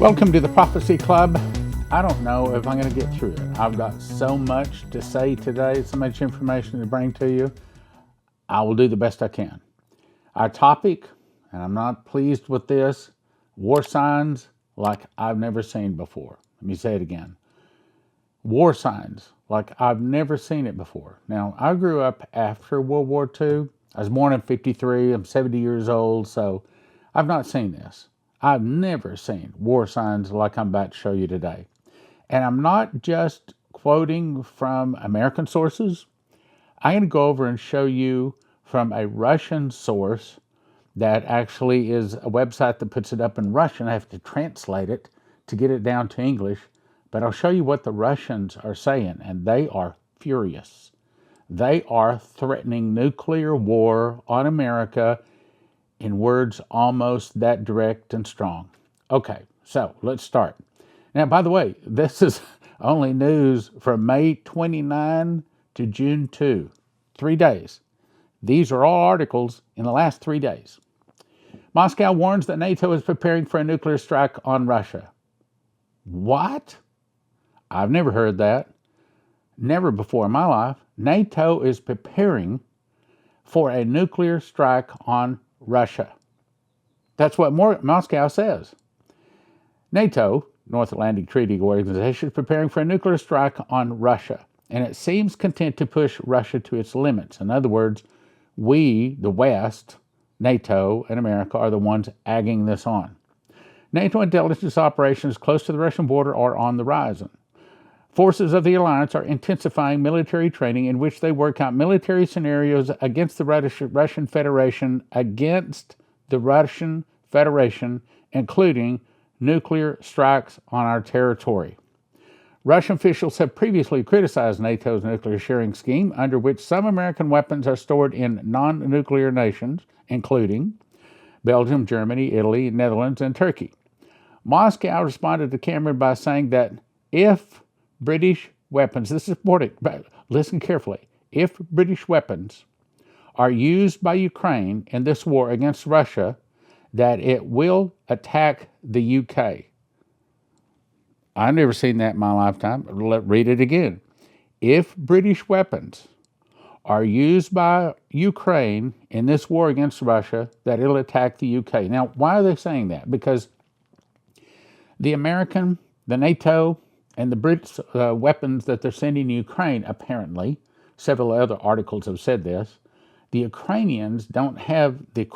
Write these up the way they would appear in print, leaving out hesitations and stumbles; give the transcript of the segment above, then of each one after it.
Welcome to the Prophecy Club. I don't know if I'm going to get through it. I've got so much to say today, so much information to bring to you. I will do the best I can. Our topic, and I'm not pleased with this, war signs like I've never seen before. Let me say it again. War signs like I've never seen it before. Now, I grew up after World War II. I was born in 53. I'm 70 years old, so I've not seen this. I've never seen war signs like I'm about to show you today. And I'm not just quoting from American sources. I'm going to go over and show you from a Russian source that actually is a website that puts it up in Russian. I have to translate it to get it down to English. But I'll show you what the Russians are saying, and they are furious. They are threatening nuclear war on America in words almost that direct and strong. Okay, so let's start. Now, by the way, this is only news from May 29 to June 2, 3 days. These are all articles in the last 3 days. Moscow warns that NATO is preparing for a nuclear strike on Russia. What? I've never heard that. Never before in my life. NATO is preparing for a nuclear strike on Russia. That's what Moscow says. NATO, North Atlantic Treaty Organization, is preparing for a nuclear strike on Russia, and it seems content to push Russia to its limits. In other words, we, the West, NATO and America, are the ones egging this on. NATO intelligence operations close to the Russian border are on the rise. Forces of the alliance are intensifying military training in which they work out military scenarios against the Russian Federation, including nuclear strikes on our territory. Russian officials have previously criticized NATO's nuclear sharing scheme, under which some American weapons are stored in non-nuclear nations, including Belgium, Germany, Italy, Netherlands, and Turkey. Moscow responded to Cameron by saying that if British weapons, this is important, but listen carefully, if British weapons are used by Ukraine in this war against Russia, that it will attack the UK. I've never seen that in my lifetime. Read it again. If British weapons are used by Ukraine in this war against Russia, that it'll attack the UK. Now, why are they saying that? Because the American, the NATO, and the Brits weapons that they're sending to Ukraine, apparently, several other articles have said this, the Ukrainians don't have the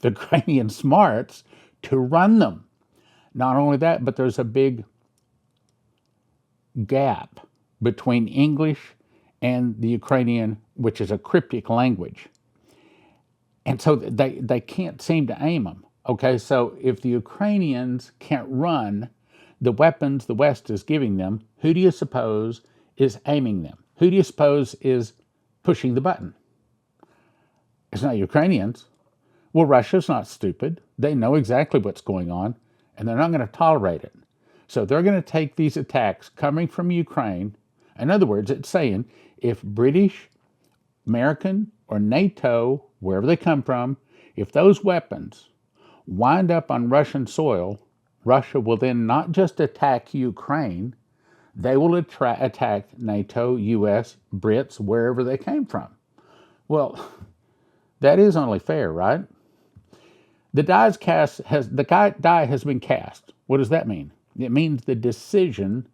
Ukrainian smarts to run them. Not only that, but there's a big gap between English and the Ukrainian, which is a cryptic language. And so they can't seem to aim them. Okay, so if the Ukrainians can't run the weapons the West is giving them, who do you suppose is aiming them? Who do you suppose is pushing the button? It's not Ukrainians. Well, Russia's not stupid. They know exactly what's going on, and they're not going to tolerate it. So they're going to take these attacks coming from Ukraine. In other words, it's saying if British, American, or NATO, wherever they come from, if those weapons wind up on Russian soil, Russia will then not just attack Ukraine, they will attack NATO, US, Brits, wherever they came from. Well, that is only fair, right? The die has been cast. What does that mean? It means the decision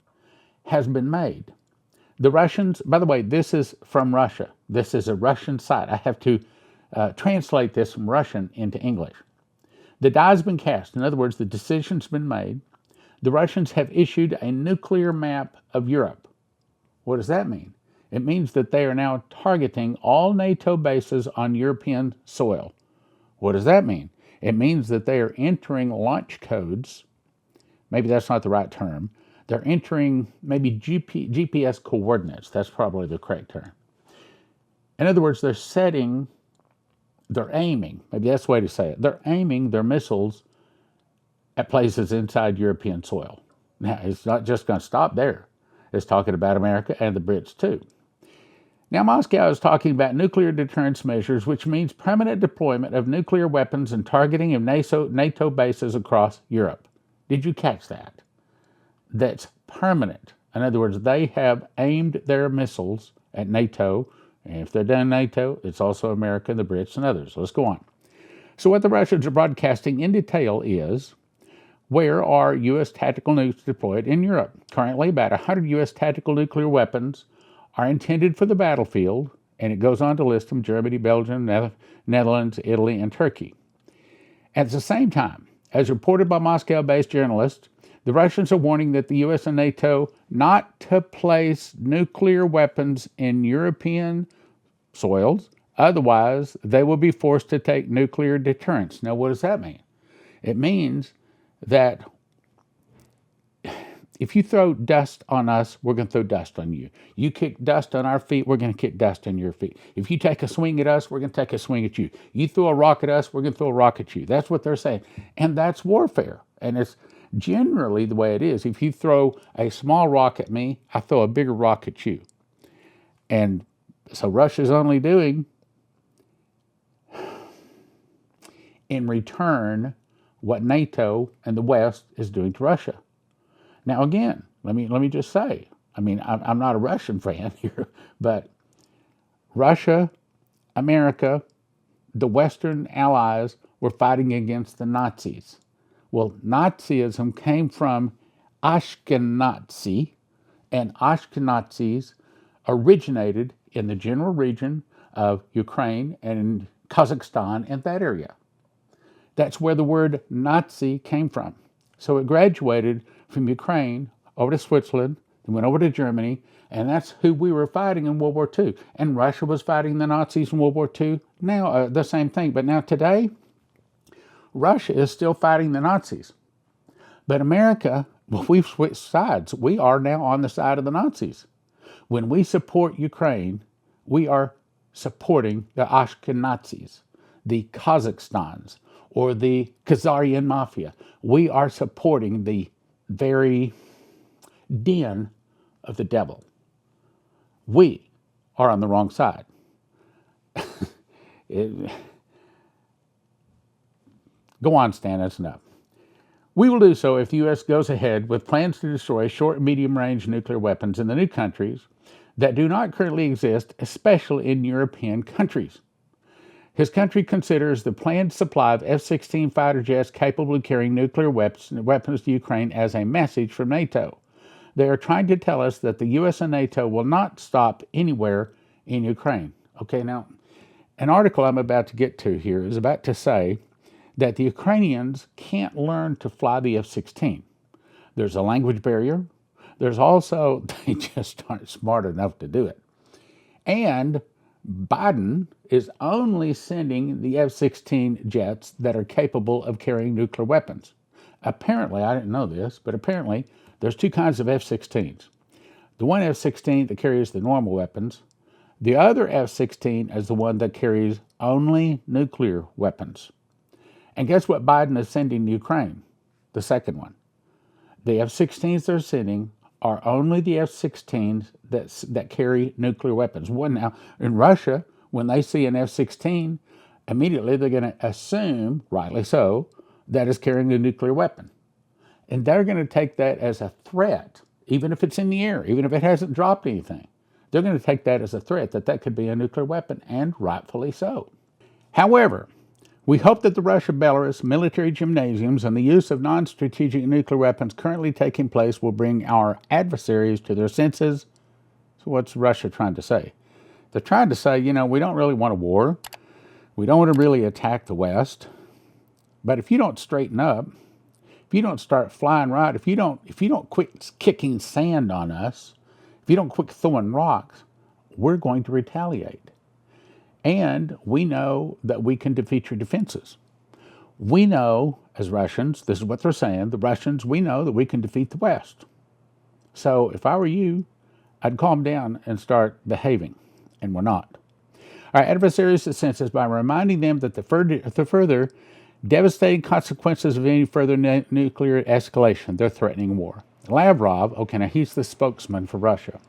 has been made. The Russians, by the way, this is from Russia. This is a Russian site. I have to translate this from Russian into English. The die has been cast. In other words, the decision's been made. The Russians have issued a nuclear map of Europe. What does that mean? It means that they are now targeting all NATO bases on European soil. What does that mean? It means that they are entering launch codes. Maybe that's not the right term. They're entering maybe GPS coordinates. That's probably the correct term. In other words, they're aiming, maybe that's the way to say it, they're aiming their missiles at places inside European soil. Now, it's not just going to stop there. It's talking about America and the Brits too. Now, Moscow is talking about nuclear deterrence measures, which means permanent deployment of nuclear weapons and targeting of NATO bases across Europe. Did you catch that? That's permanent. In other words, they have aimed their missiles at NATO. And if they're done NATO, it's also America, the Brits, and others. Let's go on. So what the Russians are broadcasting in detail is, where are U.S. tactical nukes deployed in Europe? Currently, about 100 U.S. tactical nuclear weapons are intended for the battlefield, and it goes on to list them: Germany, Belgium, Netherlands, Italy, and Turkey. At the same time, as reported by Moscow-based journalists, the Russians are warning that the U.S. and NATO not to place nuclear weapons in European soils, otherwise they will be forced to take nuclear deterrence. Now, what does that mean? It means that if you throw dust on us, we're going to throw dust on you. You kick dust on our feet, we're going to kick dust on your feet. If you take a swing at us, we're going to take a swing at you. You throw a rock at us, we're going to throw a rock at you. That's what they're saying. And that's warfare. And it's generally the way it is. If you throw a small rock at me, I throw a bigger rock at you. And so Russia's only doing, in return, what NATO and the West is doing to Russia. Now, again, let me just say, I'm not a Russian fan here, but Russia, America, the Western allies were fighting against the Nazis. Well, Nazism came from Ashkenazi, and Ashkenazis originated in the general region of Ukraine and Kazakhstan and that area. That's where the word Nazi came from. So it graduated from Ukraine over to Switzerland, then went over to Germany, and that's who we were fighting in World War II. And Russia was fighting the Nazis in World War II. Now, the same thing. But now today, Russia is still fighting the Nazis. But America, well, we've switched sides. We are now on the side of the Nazis. When we support Ukraine, we are supporting the Ashkenazis, the Kazakhstans, or the Khazarian Mafia. We are supporting the very den of the devil. We are on the wrong side. Go on, Stan, that's enough. We will do so if the U.S. goes ahead with plans to destroy short and medium-range nuclear weapons in the new countries that do not currently exist, especially in European countries. His country considers the planned supply of F-16 fighter jets capable of carrying nuclear weapons to Ukraine as a message from NATO. They are trying to tell us that the U.S. and NATO will not stop anywhere in Ukraine. Okay, now, an article I'm about to get to here is about to say that the Ukrainians can't learn to fly the F-16. There's a language barrier. There's also, they just aren't smart enough to do it. And Biden is only sending the F-16 jets that are capable of carrying nuclear weapons. Apparently, I didn't know this, but apparently there's two kinds of F-16s. The one F-16 that carries the normal weapons. The other F-16 is the one that carries only nuclear weapons. And guess what Biden is sending to Ukraine? The second one. The F-16s they're sending are only the F-16s that carry nuclear weapons. One now, in Russia, when they see an F-16, immediately they're going to assume, rightly so, that it's carrying a nuclear weapon. And they're going to take that as a threat, even if it's in the air, even if it hasn't dropped anything. They're going to take that as a threat, that could be a nuclear weapon, and rightfully so. However, we hope that the Russia-Belarus military gymnasiums and the use of non-strategic nuclear weapons currently taking place will bring our adversaries to their senses. So what's Russia trying to say? They're trying to say, we don't really want a war. We don't want to really attack the West. But if you don't straighten up, if you don't start flying right, if you don't quit kicking sand on us, if you don't quit throwing rocks, we're going to retaliate. And we know that we can defeat your defenses. We know, as Russians, this is what they're saying, the Russians, we know that we can defeat the West. So if I were you, I'd calm down and start behaving, and we're not. Our adversaries' senses by reminding them that the further devastating consequences of any further nuclear escalation, they're threatening war. Lavrov, okay, now he's the spokesman for Russia,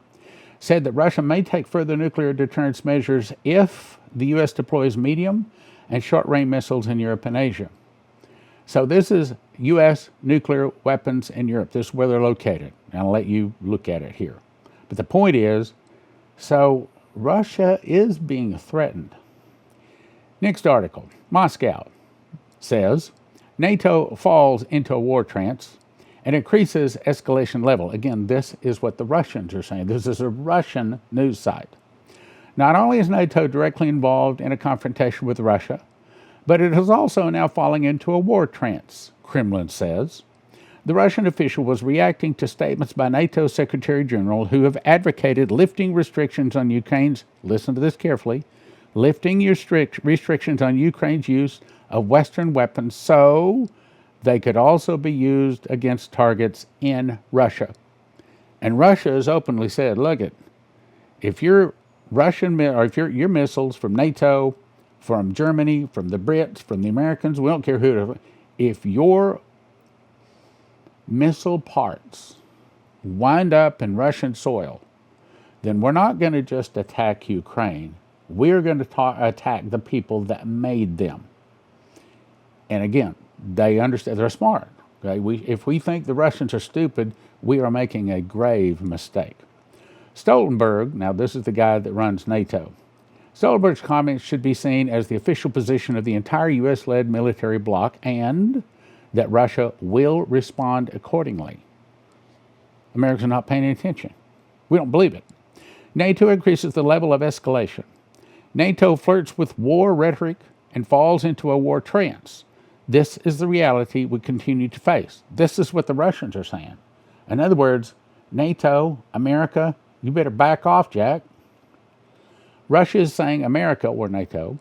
said that Russia may take further nuclear deterrence measures if the U.S. deploys medium and short-range missiles in Europe and Asia. So this is U.S. nuclear weapons in Europe. This is where they're located. And I'll let you look at it here. But the point is, so Russia is being threatened. Next article, Moscow says, NATO falls into a war trance and increases escalation level. Again, this is what the Russians are saying. This is a Russian news site. Not only is NATO directly involved in a confrontation with Russia, but it is also now falling into a war trance, Kremlin says. The Russian official was reacting to statements by NATO Secretary General who have advocated lifting restrictions on Ukraine's, listen to this carefully, lifting restrictions on Ukraine's use of Western weapons so they could also be used against targets in Russia. And Russia has openly said, look it, if your your missiles from NATO, from Germany, from the Brits, from the Americans, we don't care who, if your missile parts wind up in Russian soil, then we're not going to just attack Ukraine. We're going to attack the people that made them. And again, they understand, they're smart. Okay? If we think the Russians are stupid, we are making a grave mistake. Stoltenberg, now this is the guy that runs NATO. Stoltenberg's comments should be seen as the official position of the entire U.S.-led military bloc and that Russia will respond accordingly. Americans are not paying any attention. We don't believe it. NATO increases the level of escalation. NATO flirts with war rhetoric and falls into a war trance. This is the reality we continue to face. This is what the Russians are saying. In other words, NATO, America, you better back off, Jack. Russia is saying, America or NATO,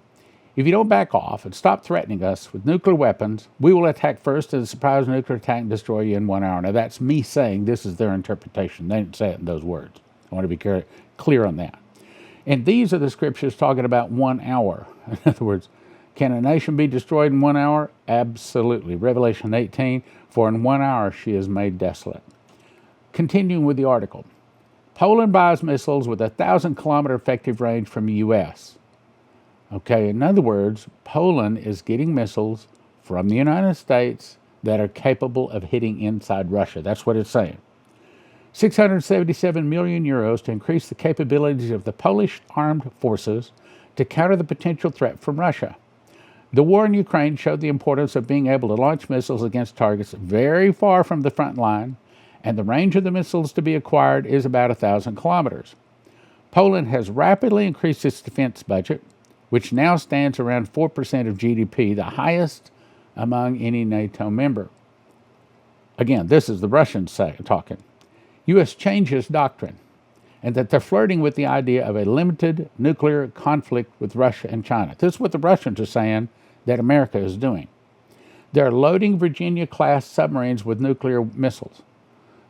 if you don't back off and stop threatening us with nuclear weapons, we will attack first as a surprise nuclear attack and destroy you in 1 hour. Now, that's me saying this is their interpretation. They didn't say it in those words. I want to be clear on that. And these are the scriptures talking about 1 hour. In other words, can a nation be destroyed in 1 hour? Absolutely. Revelation 18, for in 1 hour she is made desolate. Continuing with the article. Poland buys missiles with a 1,000-kilometer effective range from the U.S. Okay, in other words, Poland is getting missiles from the United States that are capable of hitting inside Russia. That's what it's saying. 677 million euros to increase the capabilities of the Polish armed forces to counter the potential threat from Russia. The war in Ukraine showed the importance of being able to launch missiles against targets very far from the front line, and the range of the missiles to be acquired is about 1,000 kilometers. Poland has rapidly increased its defense budget, which now stands around 4% of GDP, the highest among any NATO member. Again, this is the Russians talking. U.S. changes doctrine, and that they're flirting with the idea of a limited nuclear conflict with Russia and China. This is what the Russians are saying that America is doing. They're loading Virginia-class submarines with nuclear missiles.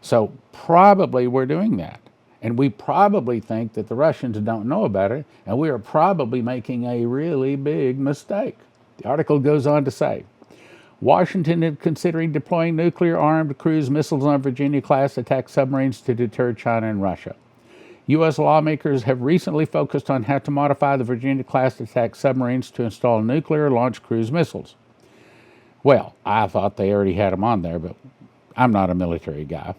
So probably we're doing that. And we probably think that the Russians don't know about it, and we are probably making a really big mistake. The article goes on to say, Washington is considering deploying nuclear-armed cruise missiles on Virginia-class attack submarines to deter China and Russia. U.S. lawmakers have recently focused on how to modify the Virginia-class attack submarines to install nuclear-launched cruise missiles. Well, I thought they already had them on there, but I'm not a military guy.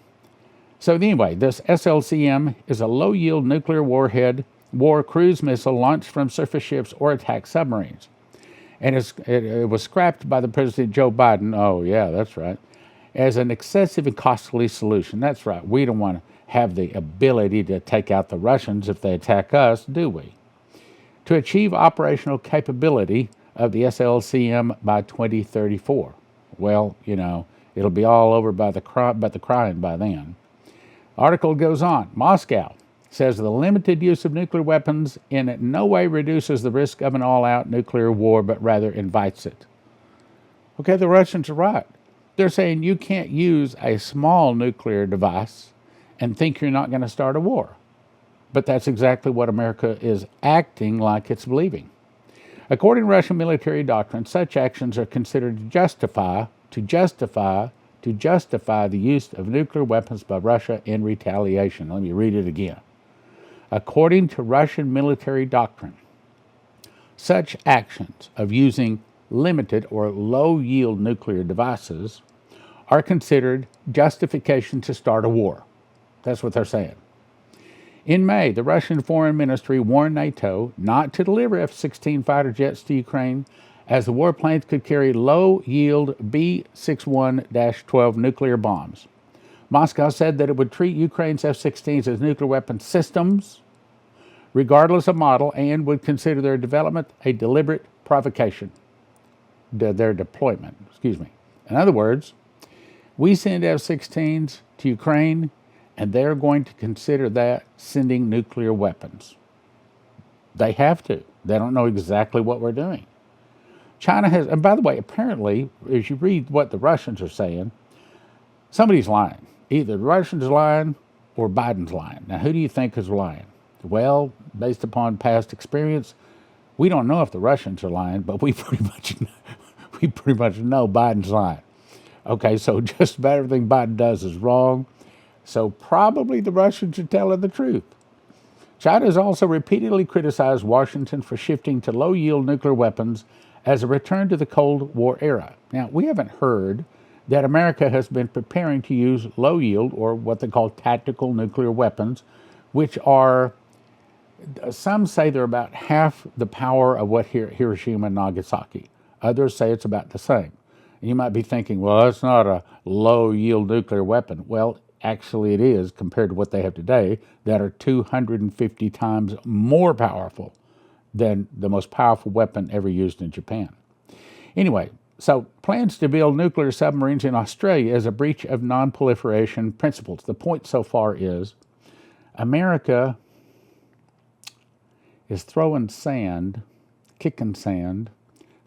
So anyway, this SLCM is a low-yield nuclear warhead war cruise missile launched from surface ships or attack submarines. And it was scrapped by the President Joe Biden, oh yeah, that's right, as an excessive and costly solution. That's right, we don't want to have the ability to take out the Russians if they attack us, do we? To achieve operational capability of the SLCM by 2034. Well, you know, it'll be all over by the crying by then. Article goes on. Moscow says the limited use of nuclear weapons in no way reduces the risk of an all-out nuclear war, but rather invites it. Okay, the Russians are right. They're saying you can't use a small nuclear device and think you're not going to start a war. But that's exactly what America is acting like it's believing. According to Russian military doctrine, such actions are considered to justify the use of nuclear weapons by Russia in retaliation. Let me read it again. According to Russian military doctrine, such actions of using limited or low-yield nuclear devices are considered justification to start a war. That's what they're saying. In May, the Russian Foreign Ministry warned NATO not to deliver F-16 fighter jets to Ukraine, as the warplanes could carry low-yield B-61-12 nuclear bombs. Moscow said that it would treat Ukraine's F-16s as nuclear weapon systems, regardless of model, and would consider their development a deliberate provocation. Their deployment, In other words, we send F-16s to Ukraine, and they're going to consider that sending nuclear weapons. They have to. They don't know exactly what we're doing. China has, and by the way, apparently, as you read what the Russians are saying, somebody's lying. Either the Russians are lying or Biden's lying. Now, who do you think is lying? Well, based upon past experience, we don't know if the Russians are lying, but we pretty much know Biden's lying. Okay, so just about everything Biden does is wrong. So probably the Russians are telling the truth. China has also repeatedly criticized Washington for shifting to low-yield nuclear weapons as a return to the Cold War era. Now, we haven't heard that America has been preparing to use low-yield, or what they call tactical nuclear weapons, which are, some say they're about half the power of what Hiroshima and Nagasaki. Others say it's about the same. You might be thinking, well, that's not a low-yield nuclear weapon. Well, actually it is, compared to what they have today, that are 250 times more powerful than the most powerful weapon ever used in Japan. Anyway, so plans to build nuclear submarines in Australia is a breach of non-proliferation principles. The point so far is America is throwing sand, kicking sand,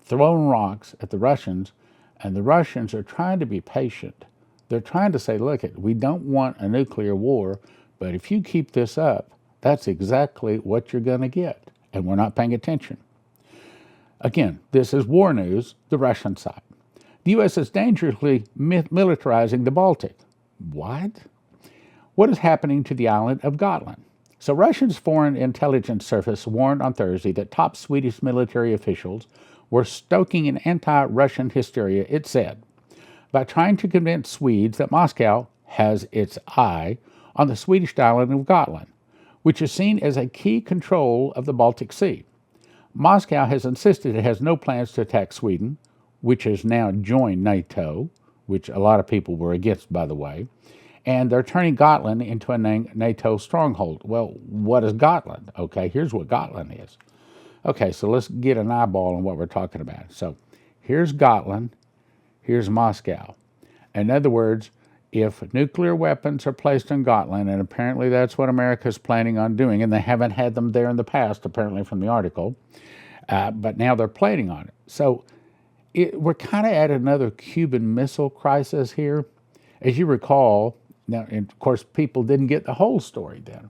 throwing rocks at the Russians, and the Russians are trying to be patient. They're trying to say, look, we don't want a nuclear war, but if you keep this up, that's exactly what you're going to get. And we're not paying attention. Again, this is war news, the Russian side. The U.S. is dangerously militarizing the Baltic. What? What is happening to the island of Gotland? So Russia's Foreign Intelligence Service warned on Thursday that top Swedish military officials were stoking an anti-Russian hysteria, it said, by trying to convince Swedes that Moscow has its eye on the Swedish island of Gotland, which is seen as a key control of the Baltic Sea. Moscow has insisted it has no plans to attack Sweden, which has now joined NATO, which a lot of people were against, by the way, and they're turning Gotland into a NATO stronghold. Well, what is Gotland? Okay, here's what Gotland is. Okay, so let's get an eyeball on what we're talking about. So here's Gotland, here's Moscow. In other words, if nuclear weapons are placed in Gotland, and apparently that's what America's planning on doing, and they haven't had them there in the past, apparently from the article, but now they're planning on it. So we're kind of at another Cuban Missile Crisis here. As you recall, now, and of course, people didn't get the whole story then,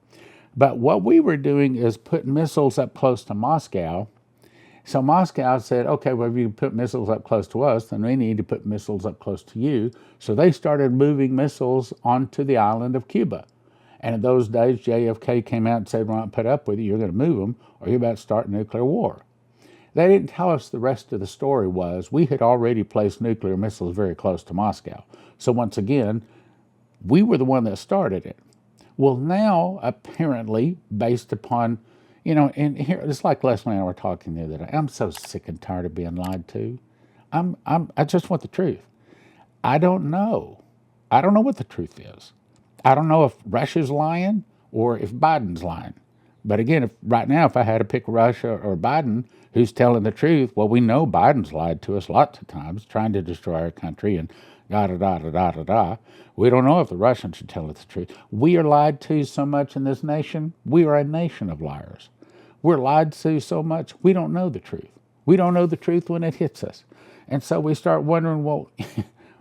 but what we were doing is putting missiles up close to Moscow. So Moscow said, okay, well, if you put missiles up close to us, then we need to put missiles up close to you. So they started moving missiles onto the island of Cuba. And in those days, JFK came out and said, we're not put up with you, you're going to move them, or you're about to start a nuclear war. They didn't tell us the rest of the story was we had already placed nuclear missiles very close to Moscow. So once again, we were the one that started it. Well, now, apparently, based upon, and here, it's like Leslie and I were talking the other day. I'm so sick and tired of being lied to. I just want the truth. I don't know. I don't know what the truth is. I don't know if Russia's lying or if Biden's lying. But again, right now, if I had to pick Russia or Biden, who's telling the truth, well, we know Biden's lied to us lots of times, trying to destroy our country and da-da-da-da-da-da-da. We don't know if the Russians are telling the truth. We are lied to so much in this nation. We are a nation of liars. We're lied to so much, we don't know the truth. We don't know the truth when it hits us. And so we start wondering, well,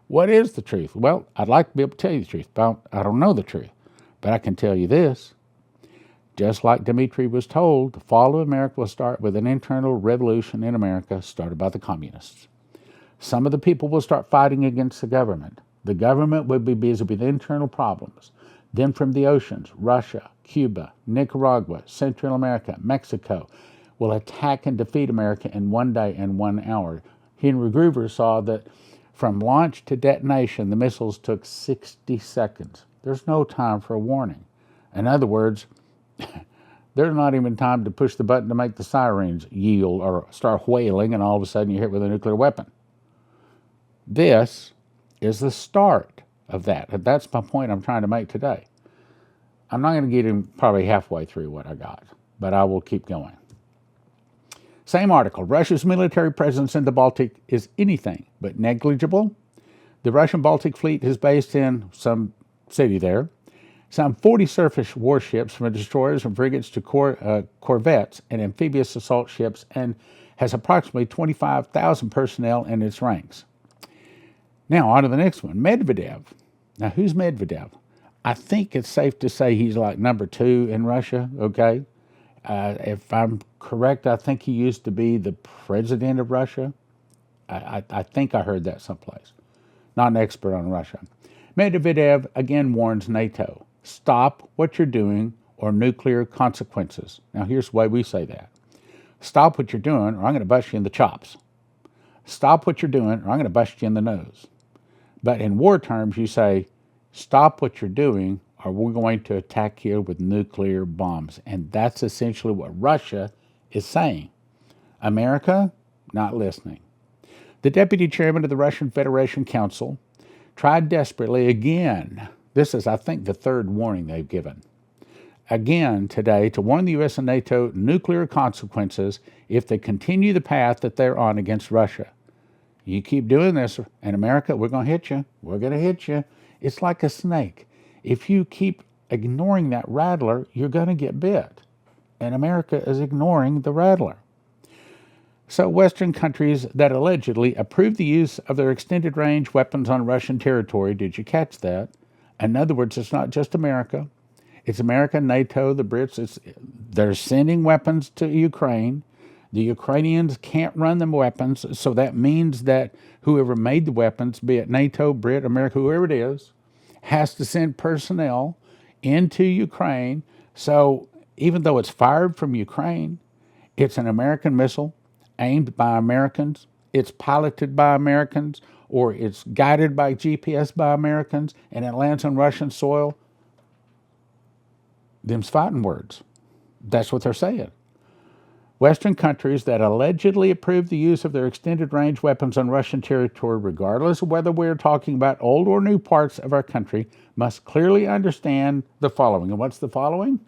what is the truth? Well, I'd like to be able to tell you the truth, but I don't know the truth. But I can tell you this. Just like Dmitry was told, the fall of America will start with an internal revolution in America started by the communists. Some of the people will start fighting against the government. The government will be busy with internal problems. Then from the oceans, Russia, Cuba, Nicaragua, Central America, Mexico will attack and defeat America in one day and 1 hour. Henry Gruver saw that from launch to detonation, the missiles took 60 seconds. There's no time for a warning. In other words, there's not even time to push the button to make the sirens yield or start wailing, and all of a sudden you're hit with a nuclear weapon. This is the start of that. And that's my point I'm trying to make today. I'm not going to get him probably halfway through what I got, but I will keep going. Same article. Russia's military presence in the Baltic is anything but negligible. The Russian Baltic fleet is based in some city there. Some 40 surface warships, from destroyers and frigates to corvettes and amphibious assault ships, and has approximately 25,000 personnel in its ranks. Now, on to the next one. Medvedev. Now, who's Medvedev? I think it's safe to say he's like number 2 in Russia, okay? If I'm correct, I think he used to be the president of Russia. I think I heard that someplace. Not an expert on Russia. Medvedev again warns NATO, stop what you're doing or nuclear consequences. Now, here's the way we say that. Stop what you're doing or I'm going to bust you in the chops. Stop what you're doing or I'm going to bust you in the nose. But in war terms, you say, stop what you're doing or we're going to attack you with nuclear bombs. And that's essentially what Russia is saying. America, not listening. The deputy chairman of the Russian Federation Council tried desperately again. This is, I think, the third warning they've given. Again today to warn the U.S. and NATO nuclear consequences if they continue the path that they're on against Russia. You keep doing this, and America, we're going to hit you. We're going to hit you. It's like a snake. If you keep ignoring that rattler, you're going to get bit. And America is ignoring the rattler. So Western countries that allegedly approved the use of their extended range weapons on Russian territory, did you catch that? In other words, it's not just America. It's America, NATO, the Brits. They're sending weapons to Ukraine. The Ukrainians can't run them weapons, so that means that whoever made the weapons, be it NATO, Brit, America, whoever it is, has to send personnel into Ukraine. So even though it's fired from Ukraine, it's an American missile aimed by Americans, it's piloted by Americans, or it's guided by GPS by Americans, and it lands on Russian soil. Them's fighting words. That's what they're saying. Western countries that allegedly approved the use of their extended range weapons on Russian territory, regardless of whether we're talking about old or new parts of our country, must clearly understand the following. And what's the following?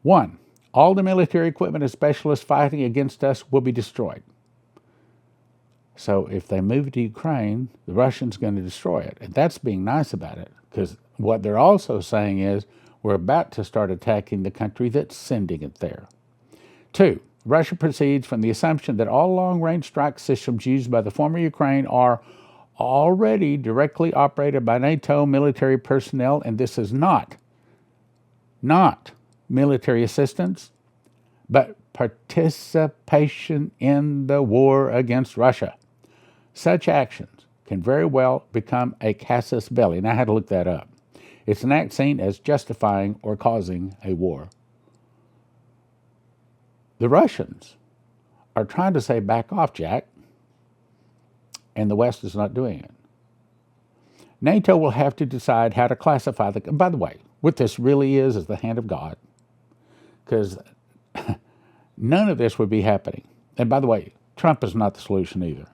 1. All the military equipment and specialists fighting against us will be destroyed. So if they move to Ukraine, the Russians are going to destroy it. And that's being nice about it, because what they're also saying is we're about to start attacking the country that's sending it there. 2. Russia proceeds from the assumption that all long-range strike systems used by the former Ukraine are already directly operated by NATO military personnel, and this is not military assistance, but participation in the war against Russia. Such actions can very well become a casus belli, and I had to look that up. It's an act seen as justifying or causing a war. The Russians are trying to say, back off, Jack, and the West is not doing it. NATO will have to decide how to classify the... By the way, what this really is the hand of God, because none of this would be happening. And by the way, Trump is not the solution either.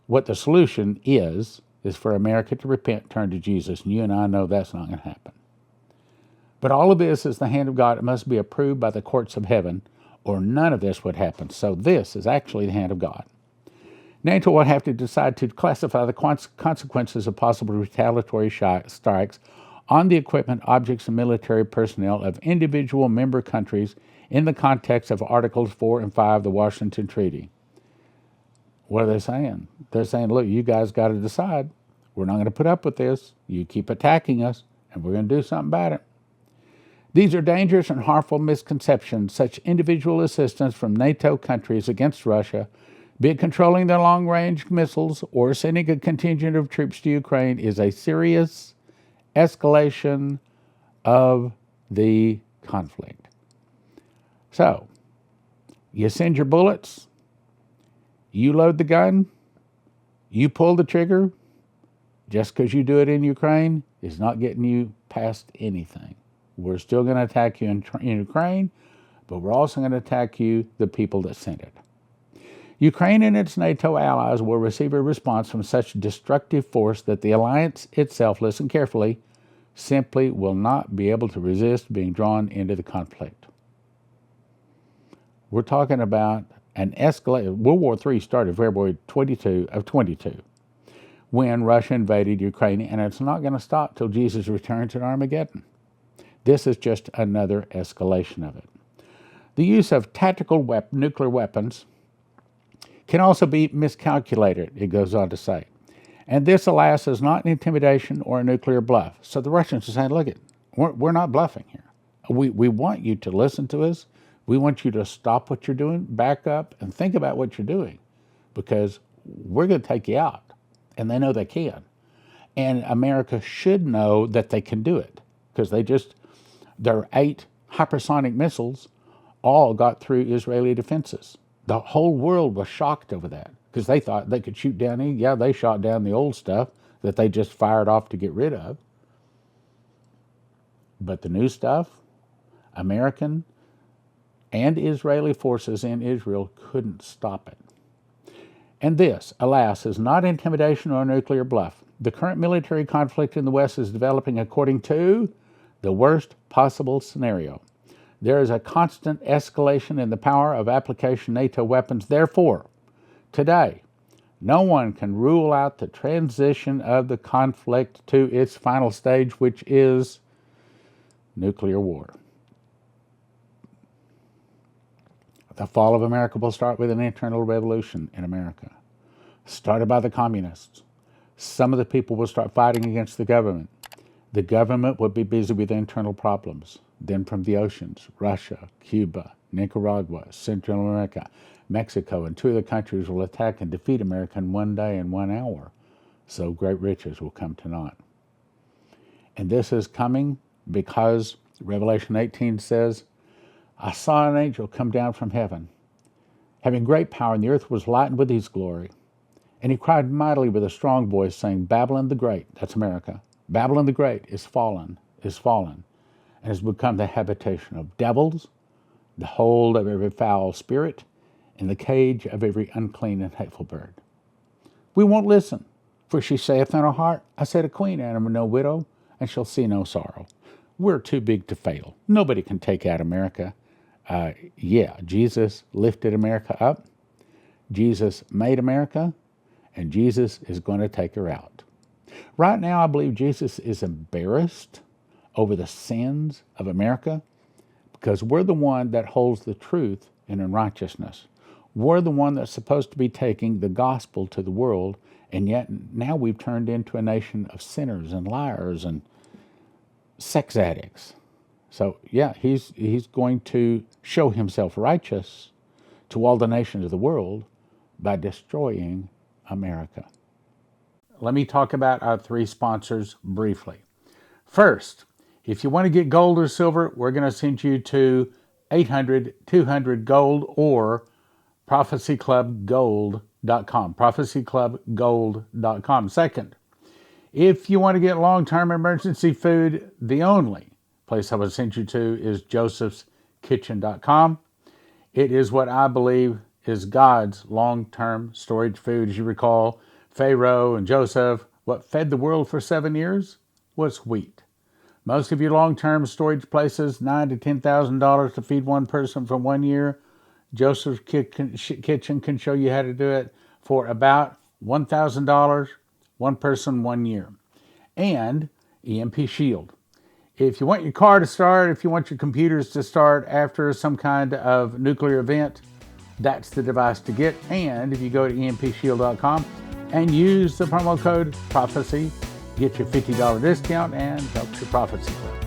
What the solution is for America to repent, turn to Jesus, and you and I know that's not going to happen. But all of this is the hand of God. It must be approved by the courts of heaven, or none of this would happen. So this is actually the hand of God. NATO will have to decide to classify the consequences of possible retaliatory strikes on the equipment, objects, and military personnel of individual member countries in the context of Articles 4 and 5 of the Washington Treaty. What are they saying? They're saying, look, you guys got to decide. We're not going to put up with this. You keep attacking us, and we're going to do something about it. These are dangerous and harmful misconceptions. Such individual assistance from NATO countries against Russia, be it controlling their long-range missiles or sending a contingent of troops to Ukraine, is a serious escalation of the conflict. So, you send your bullets, you load the gun, You pull the trigger, just because you do it in Ukraine is not getting you past anything. We're still going to attack you in Ukraine, but we're also going to attack you, the people that sent it. Ukraine and its NATO allies will receive a response from such destructive force that the alliance itself, listen carefully, simply will not be able to resist being drawn into the conflict. We're talking about an escalation. World War III started February 22 of 22 when Russia invaded Ukraine, and it's not going to stop till Jesus returns at Armageddon. This is just another escalation of it. The use of tactical nuclear weapons can also be miscalculated, it goes on to say. And this, alas, is not an intimidation or a nuclear bluff. So the Russians are saying, look, we're not bluffing here. We want you to listen to us. We want you to stop what you're doing, back up, and think about what you're doing, because we're going to take you out. And they know they can. And America should know that they can do it, because their 8 hypersonic missiles all got through Israeli defenses. The whole world was shocked over that, because they thought they could shoot down any. Yeah, they shot down the old stuff that they just fired off to get rid of. But the new stuff, American and Israeli forces in Israel couldn't stop it. And this, alas, is not intimidation or a nuclear bluff. The current military conflict in the West is developing according to the worst possible scenario. There is a constant escalation in the power of application NATO weapons. Therefore, today, no one can rule out the transition of the conflict to its final stage, which is nuclear war. The fall of America will start with an internal revolution in America, started by the communists. Some of the people will start fighting against the government. The government will be busy with internal problems. Then from the oceans, Russia, Cuba, Nicaragua, Central America, Mexico, and 2 other countries will attack and defeat America in 1 day and 1 hour. So great riches will come to naught. And this is coming because Revelation 18 says, I saw an angel come down from heaven, having great power, and the earth was lightened with his glory. And he cried mightily with a strong voice, saying, Babylon the Great, that's America, Babylon the Great is fallen, and has become the habitation of devils, the hold of every foul spirit, and the cage of every unclean and hateful bird. We won't listen, for she saith in her heart, I said a queen, and am no widow, and shall see no sorrow. We're too big to fail. Nobody can take out America. Jesus lifted America up. Jesus made America, and Jesus is going to take her out. Right now, I believe Jesus is embarrassed over the sins of America because we're the one that holds the truth and in righteousness. We're the one that's supposed to be taking the gospel to the world, and yet now we've turned into a nation of sinners and liars and sex addicts. So yeah, he's going to show himself righteous to all the nations of the world by destroying America. Let me talk about our 3 sponsors briefly. First, if you want to get gold or silver, we're going to send you to 800-200-GOLD or prophecyclubgold.com, prophecyclubgold.com. Second, if you want to get long-term emergency food, the only place I would send you to is josephskitchen.com. It is what I believe is God's long-term storage food. As you recall, Pharaoh and Joseph, what fed the world for 7 years was wheat. Most of your long-term storage places, $9,000 to $10,000 to feed one person for 1 year. Joseph's Kitchen can show you how to do it for about $1,000, one person, 1 year. And EMP Shield. If you want your car to start, if you want your computers to start after some kind of nuclear event, that's the device to get. And if you go to empshield.com and use the promo code PROPHECY, get your $50 discount and help your Prophecy Club.